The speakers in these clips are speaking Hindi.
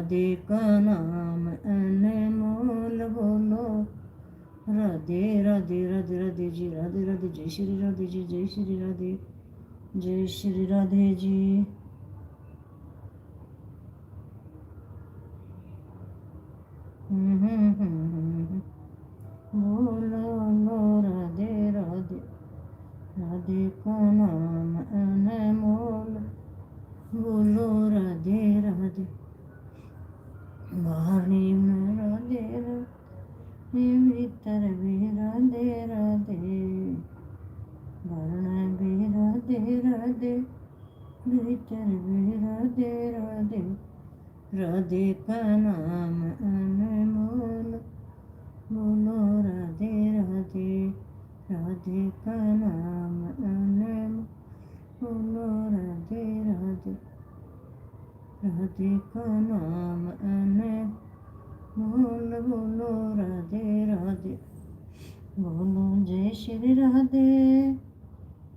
राधे का नाम अनमोल बोलो। राधे राधे राधे राधे जी, राधे राधे, जय श्री राधे जी, जय श्री राधे, जय श्री राधे जी। बोलो लो राधे राधे, राधे का नाम अनमोल बोलो। राधे राधे, वाणी में राधे राधे, भीतर भी राधे राधे, वर्ण भी राधे राधे, भीतर भी राधे राधे। राधे का नाम अनमोल बोलो। राधे राधे, राधे का नाम अनमोल बोलो। राधे राधे, राधे का नाम अनमोल बोलो। राधे राधे, बोलो जय श्री राधे,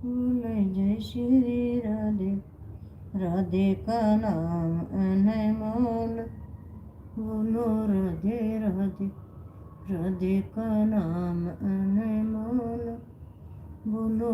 बोले जय श्री राधे। राधे का नाम अनमोल बोलो। राधे राधे, राधे का नाम अनमोल बोलो।